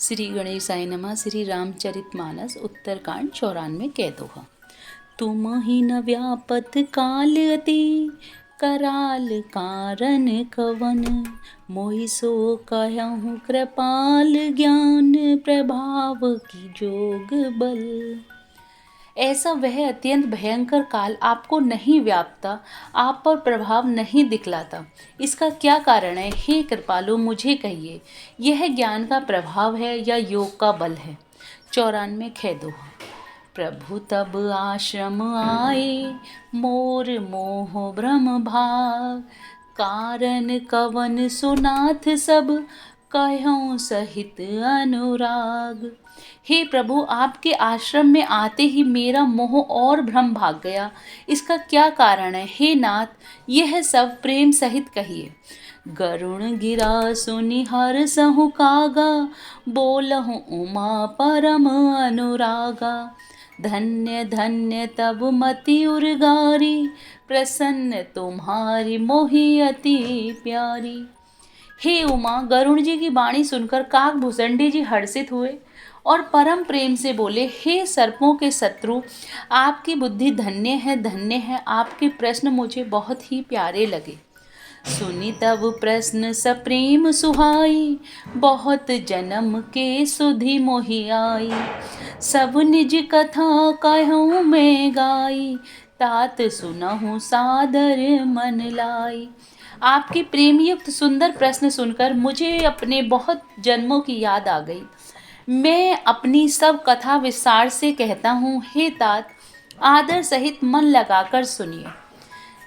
श्री गणेशाय नमः। श्री रामचरितमानस उत्तरकांड 94 कह दोहा। तुम ही न व्यापत काल अति कराल कारण कवन, मोहि सो कहूँ कृपाल ज्ञान प्रभाव की जोग बल। ऐसा वह अत्यंत भयंकर काल आपको नहीं व्यापता, आप पर प्रभाव नहीं दिखलाता। इसका क्या कारण है? हे कृपालु, मुझे कहिए, यह ज्ञान का प्रभाव है या योग का बल है? 94 कह दोहा। प्रभु तब आश्रम आए, मोर मोह भ्रम भाग, कारण कवन सुनाथ सब, कहूँ सहित अनुराग। हे प्रभु, आपके आश्रम में आते ही मेरा मोह और भ्रम भाग गया। इसका क्या कारण है? हे नाथ, यह सब प्रेम सहित कहिए। गरुण गिरा सुनि हर्षहु कागा, बोलहु उमा परम अनुरागा। धन्य धन्य तब मति उर्गारी, प्रसन्न तुम्हारी मोहि अति प्यारी। हे उमा, गरुण जी की वाणी सुनकर काक भुसंडी जी हर्षित हुए और परम प्रेम से बोले, हे सर्पों के शत्रु, आपकी बुद्धि धन्य है, आपके प्रश्न मुझे बहुत ही प्यारे लगे। सुनी तब प्रश्न सप्रेम सुहाई, बहुत जन्म के सुधि मोहि आई। सब निज कथा कहूँ मैं गाई, तात सुनहु सादर मन लाई। आपके प्रेम युक्त सुंदर प्रश्न सुनकर मुझे अपने बहुत जन्मों की याद आ गई। मैं अपनी सब कथा विस्तार से कहता हूँ। हे तात, आदर सहित मन लगाकर सुनिए।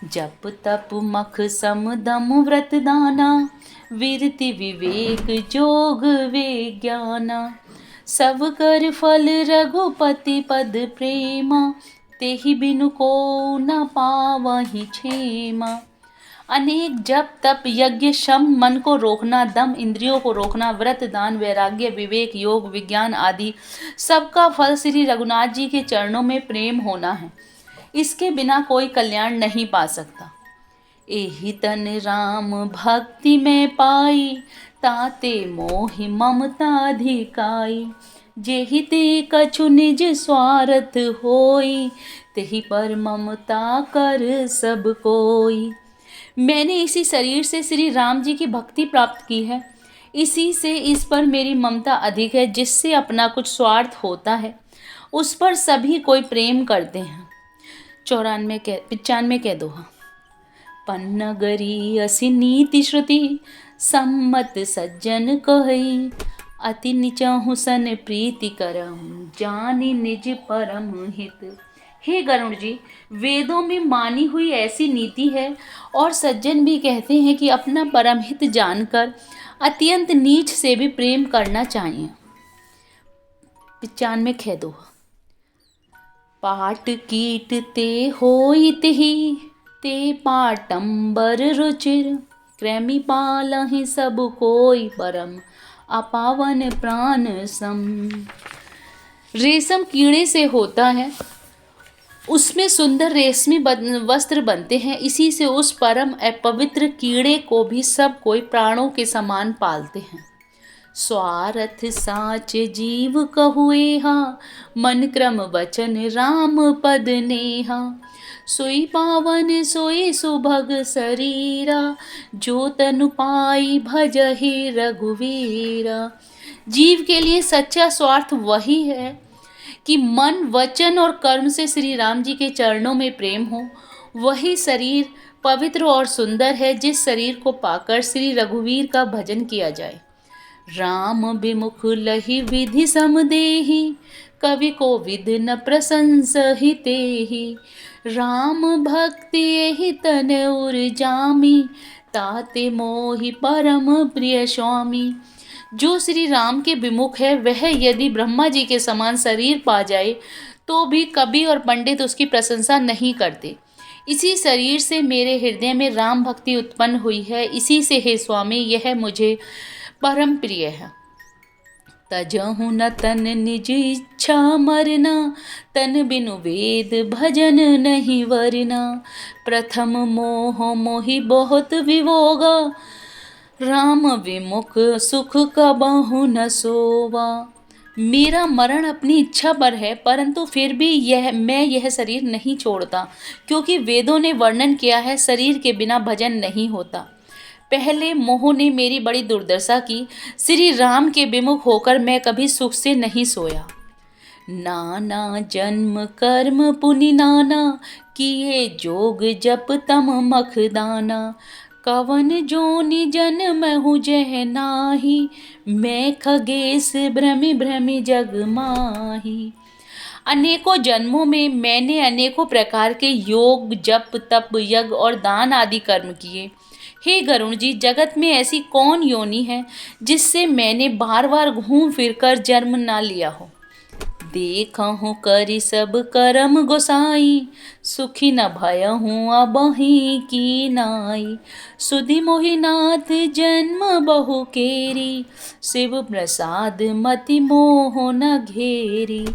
जप तप मख सम दम व्रत दाना, वीरति विवेक जोग विज्ञाना। सब कर फल रघुपति पद प्रेमा, तेहि बिनु को न पावहि क्षेमा। अनेक जप तप यज्ञ शम मन को रोकना, दम इंद्रियों को रोकना, व्रत दान वैराग्य विवेक योग विज्ञान आदि सबका फल श्री रघुनाथ जी के चरणों में प्रेम होना है। इसके बिना कोई कल्याण नहीं पा सकता। एहि तन राम भक्ति में पाई, ताते मोहि ममता अधिकाई। जेहि ते कछु निज स्वार्थ होई, तेहि पर ममता कर सब कोई। मैंने इसी शरीर से श्री राम जी की भक्ति प्राप्त की है, इसी से इस पर मेरी ममता अधिक है। जिससे अपना कुछ स्वार्थ होता है, उस पर सभी कोई प्रेम करते हैं। 95 कह दोहा। पन्नगरी असि नीति श्रुति, सम्मत सज्जन कहई। अति निचहु सन प्रीति करहु, जानी निज परम हित। हे गरुण जी, वेदों में मानी हुई ऐसी नीति है और सज्जन भी कहते हैं कि अपना परम हित जानकर अत्यंत नीच से भी प्रेम करना चाहिए। 95 कह दोहा। पाट कीट ते होइत ही, ते पाटंबर रुचिर। कृमि पालहि सब कोई परम, अपावन प्राण सम। रेशम कीड़े से होता है, उसमें सुंदर रेशमी वस्त्र बनते हैं। इसी से उस परम अपवित्र कीड़े को भी सब कोई प्राणों के समान पालते हैं। स्वार्थ साच जीव कहुएहा, मन क्रम वचन राम पद नेहा। सोई पावन सोई सुभग शरीरा, जो तनु पाई भजहि रघुवीरा। जीव के लिए सच्चा स्वार्थ वही है कि मन वचन और कर्म से श्री राम जी के चरणों में प्रेम हो। वही शरीर पवित्र और सुंदर है जिस शरीर को पाकर श्री रघुवीर का भजन किया जाए। राम विमुख लहि विधि समदेहि, कवि को विद न प्रशंसहि तेहि। राम भक्ति एहि तन उर्जामी, ताते मोहि परम प्रिय स्वामी। जो श्री राम के विमुख है, वह यदि ब्रह्मा जी के समान शरीर पा जाए तो भी कवि और पंडित उसकी प्रशंसा नहीं करते। इसी शरीर से मेरे हृदय में राम भक्ति उत्पन्न हुई है, इसी से हे स्वामी यह मुझे परम प्रिय है। तजहु न तन निज इच्छा मरना, तन बिनु वेद भजन नहीं वरना। प्रथम मोह मोहि बहुत विभोगा, राम विमुख सुख कबहु न सोवा। मेरा मरण अपनी इच्छा पर है, परंतु फिर भी यह शरीर नहीं छोड़ता, क्योंकि वेदों ने वर्णन किया है शरीर के बिना भजन नहीं होता। पहले मोह ने मेरी बड़ी दुर्दशा की। श्री राम के विमुख होकर मैं कभी सुख से नहीं सोया। नाना जन्म कर्म पुनि नाना, किए जोग जप तम मखदाना। कवन जोनि जन्महु जह नाही, मैं खगेश भ्रमि भ्रमि जग माही। अनेकों जन्मों में मैंने अनेकों प्रकार के योग जप तप यज्ञ और दान आदि कर्म किए। हे गरुण जी, जगत में ऐसी कौन योनि है जिससे मैंने बार बार घूम फिर कर जन्म ना लिया हो। देखहु करि सब करम गोसाई, सुखी न भयहूँ अबहि की नाई। सुधि मोहिनाथ जन्म बहु केरी, शिव प्रसाद मति मोह न घेरी।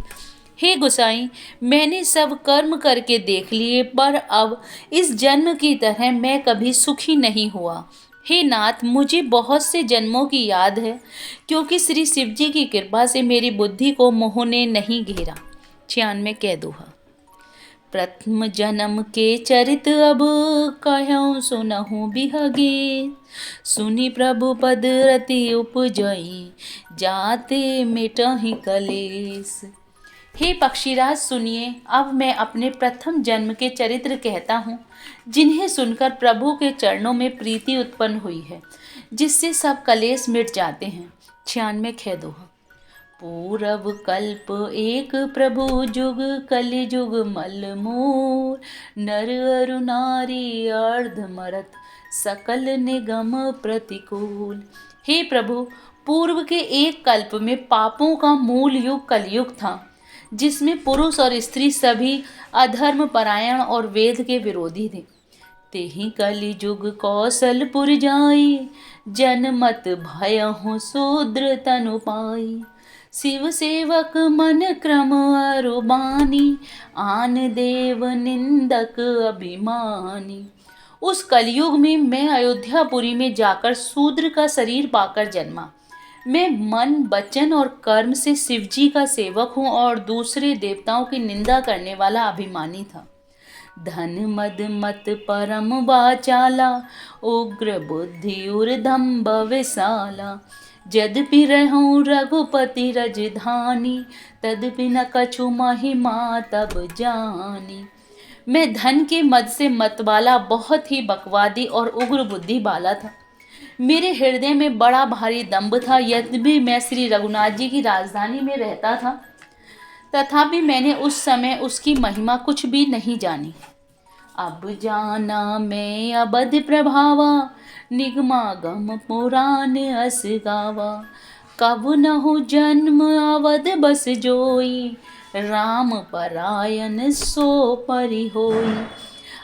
हे गोसाई, मैंने सब कर्म करके देख लिए, पर अब इस जन्म की तरह मैं कभी सुखी नहीं हुआ। हे नाथ, मुझे बहुत से जन्मों की याद है, क्योंकि श्री शिव जी की कृपा से मेरी बुद्धि को मोह ने नहीं घेरा। 96 कह दोहा। प्रथम जन्म के चरित अब कहूँ सुनहु बिहगे, सुनी प्रभु पद रति उपजई, जाते मिटहि कलेस। हे पक्षीराज सुनिए, अब मैं अपने प्रथम जन्म के चरित्र कहता हूँ, जिन्हें सुनकर प्रभु के चरणों में प्रीति उत्पन्न हुई है, जिससे सब कलेश मिट जाते हैं। 96 खै दोहा। पूरब कल्प एक प्रभु जुग, कलि जुग मल मोर, नर अरु नारी अर्ध मरत, सकल निगम प्रतिकूल। हे प्रभु, पूर्व के एक कल्प में पापों का मूल युग कलयुग था, जिसमें पुरुष और स्त्री सभी अधर्म परायण और वेद के विरोधी थे। तेहि कलि जुग कौशलपुर जाई, जनमत भयहु शूद्र तनु पाई। शिव सेवक मन क्रम अरुबानी, आन देव निंदक अभिमानी। उस कलयुग में मैं अयोध्यापुरी में जाकर शूद्र का शरीर पाकर जन्मा। मैं मन वचन और कर्म से शिवजी का सेवक हूँ और दूसरे देवताओं की निंदा करने वाला अभिमानी था। धन मद मत परम वाचाला, उग्र बुद्धि उर्दम्भ विशाला। यद्यपि रहूं रघुपति रजधानी, तदपि न कछु महिमा तब जानी। मैं धन के मद से मतवाला, बहुत ही बकवादी और उग्र बुद्धि वाला था। मेरे हृदय में बड़ा भारी दंभ था। यद्यपि मैं श्री रघुनाथ जी की राजधानी में रहता था, तथापि मैंने उस समय उसकी महिमा कुछ भी नहीं जानी। अब जाना मैं अबध प्रभावा, निगमागम पुराण अस गावा। कब नहु जन्म अवध बस जोई, राम परायण सो परि होई।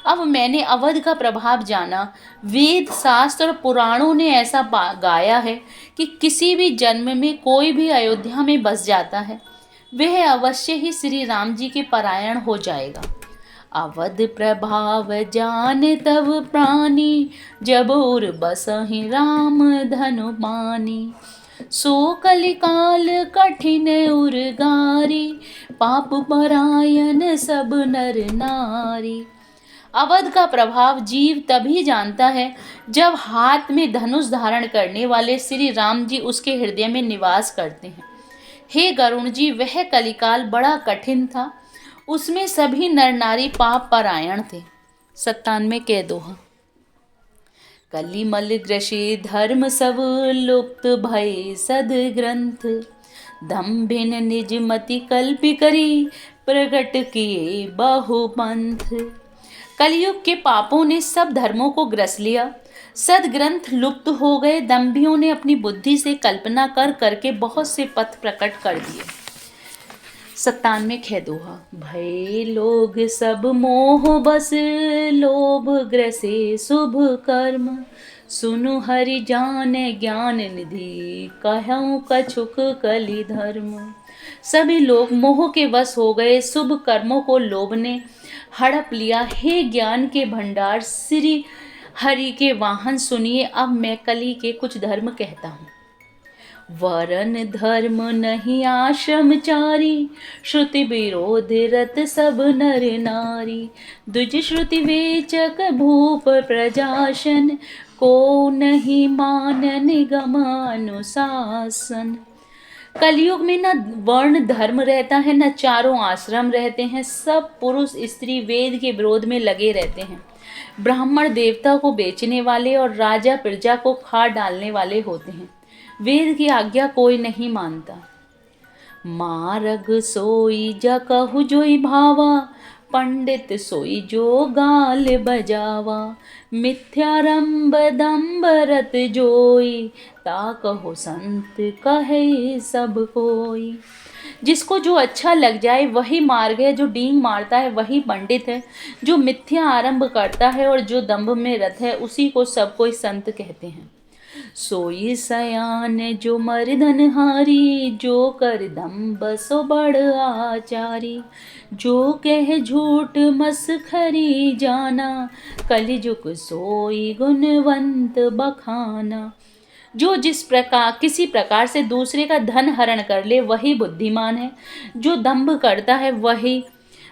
अब मैंने अवध का प्रभाव जाना। वेद शास्त्र और पुराणों ने ऐसा गाया है कि किसी भी जन्म में कोई भी अयोध्या में बस जाता है, वह अवश्य ही श्री राम जी के परायण हो जाएगा। अवध प्रभाव जान तब प्राणी, जब उर बसहि राम धनु पानी। सो कलिकाल कठिन उर्गारी, पाप परायण सब नर नारी। अवध का प्रभाव जीव तभी जानता है जब हाथ में धनुष धारण करने वाले श्री राम जी उसके हृदय में निवास करते हैं। हे गरुण जी, वह कलिकाल बड़ा कठिन था, उसमें सभी नर नारी पाप परायण थे। 97 कह दोहा। कलिमल ग्रसे धर्म सब लुप्त भय सद ग्रंथ, दम्भिन निज मति कल्पि करी, प्रगट किए बहु पंथ। कलयुग के पापों ने सब धर्मों को ग्रस लिया, सदग्रंथ लुप्त हो गए। दंभियों ने अपनी बुद्धि से कल्पना कर करके बहुत से पथ प्रकट कर दिए। 97 खै दोहा। भय लोग सब मोह बस, लोभ ग्रसे शुभ कर्म, सुनु हरि जाने ज्ञान निधि, कहूँ कछुक कलि धर्म। सभी लोग मोह के वश हो गए, शुभ कर्मों को लोभ ने हड़प लिया। हे ज्ञान के भंडार श्री हरि के वाहन सुनिए, अब मैं कली के कुछ धर्म कहता हूँ। वरन धर्म नहीं आश्रमचारी, श्रुति विरोध रत सब नर नारी। द्विज श्रुति वेचक भूप प्रजाशन, को नहीं मान निगम अनुशासन। कलयुग में न वर्ण धर्म रहता है, न चारों आश्रम रहते हैं। सब पुरुष स्त्री वेद के विरोध में लगे रहते हैं। ब्राह्मण देवता को बेचने वाले और राजा प्रजा को खा डालने वाले होते हैं। वेद की आज्ञा कोई नहीं मानता। मारग सोई जा कहु जोई भावा, पंडित सोई जो गाल बजावा। मिथ्यारंभ दंभ रत जोई, ता कहो संत कहे सब कोई। जिसको जो अच्छा लग जाए वही मार्ग है, जो डींग मारता है वही पंडित है। जो मिथ्या आरंभ करता है और जो दंभ में रत है, उसी को सब कोई संत कहते हैं। सोई सयान जो मर्दनहारी, जो कर दंभ सो बड़ आचारी। जो कह झूठ मसखरी जाना, कलिजुग सोई गुणवंत बखाना। जो किसी प्रकार से दूसरे का धन हरण कर ले वही बुद्धिमान है। जो दंभ करता है वही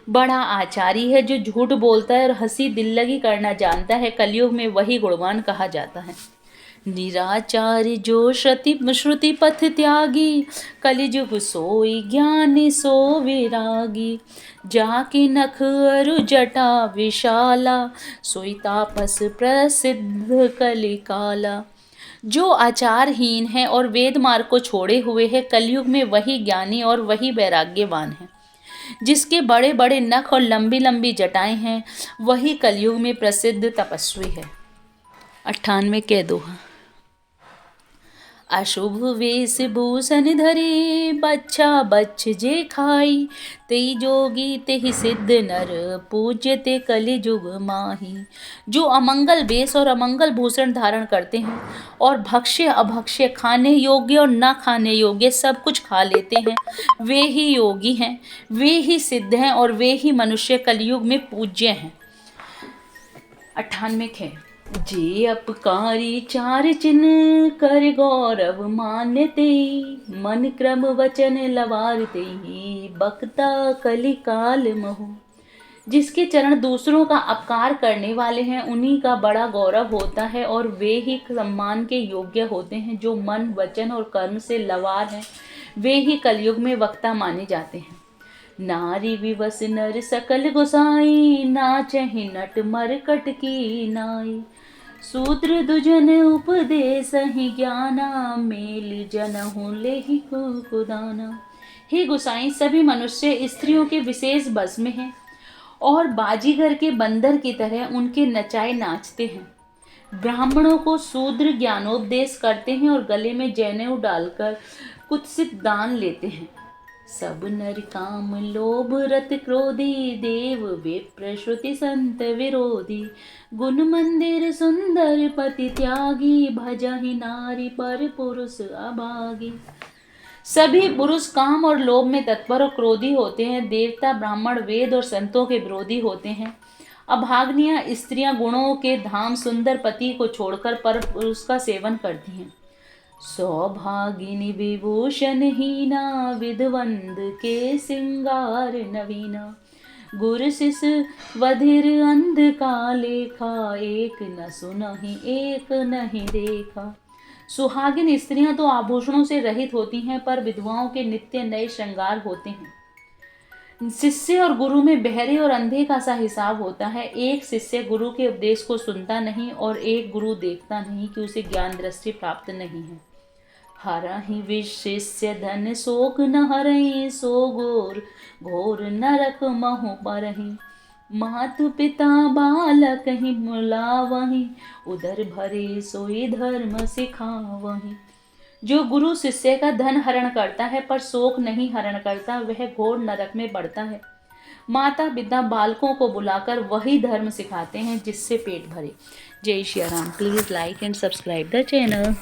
बड़ा आचारी है। जो झूठ बोलता है और हंसी दिल्लगी करना जानता है, कलयुग में वही गुणवान कहा जाता है। निराचारी जो श्रुति पथ त्यागी, कलिजुग सोई ज्ञानी सो विरागी। जाकी नख अरु जटा विशाला, सोई तापस प्रसिद्ध कलिकाला। जो आचारहीन है और वेद मार्ग को छोड़े हुए है, कलयुग में वही ज्ञानी और वही वैराग्यवान है। जिसके बड़े बड़े नख और लंबी लंबी जटाएं हैं, वही कलयुग में प्रसिद्ध तपस्वी है। 98 के दोहा। अशुभ वेश भूषण धरे, बच्छा बच्छ जे खाई। तेई जोगी तेहि सिद्ध नर, पूज्यते कलिजुग माही। जो अमंगल वेश और अमंगल भूषण धारण करते हैं और भक्ष्य अभक्ष्य, खाने योग्य और न खाने योग्य सब कुछ खा लेते हैं, वे ही योगी हैं, वे ही सिद्ध हैं और वे ही मनुष्य कलयुग में पूज्य हैं। 98 है। जे अपकारी चार चिन्ह, कर गौरव मान्यते। मन क्रम वचन लवारते, बक्ता कलिकाल महु। जिसके चरण दूसरों का अपकार करने वाले हैं, उन्हीं का बड़ा गौरव होता है और वे ही सम्मान के योग्य होते हैं। जो मन वचन और कर्म से लवार हैं, वे ही कलयुग में वक्ता माने जाते हैं। नारी विवश नर सकल गोसाई, नाचहि नट मरकट की नाई। सूत्र दुजन उपदेश ही ज्ञाना, मेल जनहु लेहि कुदाना। हे गोसाई, सभी मनुष्य स्त्रियों के विशेष बस में हैं और बाजीगर के बंदर की तरह उनके नचाए नाचते हैं। ब्राह्मणों को शूद्र ज्ञानोपदेश करते हैं और गले में जनेऊ डालकर कुत्सित दान लेते हैं। सब नर काम लोभ रत क्रोधी, देव विप्र श्रुति संत विरोधी। गुण मंदिर सुंदर पति त्यागी, भजहि नारी पर पुरुष अभागी। सभी पुरुष काम और लोभ में तत्पर और क्रोधी होते हैं। देवता ब्राह्मण वेद और संतों के विरोधी होते हैं। अभाग्नियां स्त्रियां गुणों के धाम सुंदर पति को छोड़कर पर पुरुष का सेवन करती हैं। सौभागिनी विभूषण हीना, विधवंद के सिंगार नवीना। गुर शिष वधिर अंध का लेखा, एक न सुनहि एक नहीं देखा। सुहागिन स्त्रियां तो आभूषणों से रहित होती हैं, पर विधवाओं के नित्य नए श्रृंगार होते हैं। शिष्य और गुरु में बहरे और अंधे का सा हिसाब होता है। एक शिष्य गुरु के उपदेश को सुनता नहीं और एक गुरु देखता नहीं कि उसे ज्ञान दृष्टि प्राप्त नहीं है। हरहि विशिष्य धन शोक न हरहि, सो घोर घोर नरक महु परहि। मातु पिता बालक ही मुलावहि, उदर भरे सोई धर्म सिखावहि। जो गुरु शिष्य का धन हरण करता है पर शोक नहीं हरण करता, वह घोर नरक में पड़ता है। माता पिता बालकों को बुलाकर वही धर्म सिखाते हैं जिससे पेट भरे। जय Shri Ram. Please like and subscribe the channel.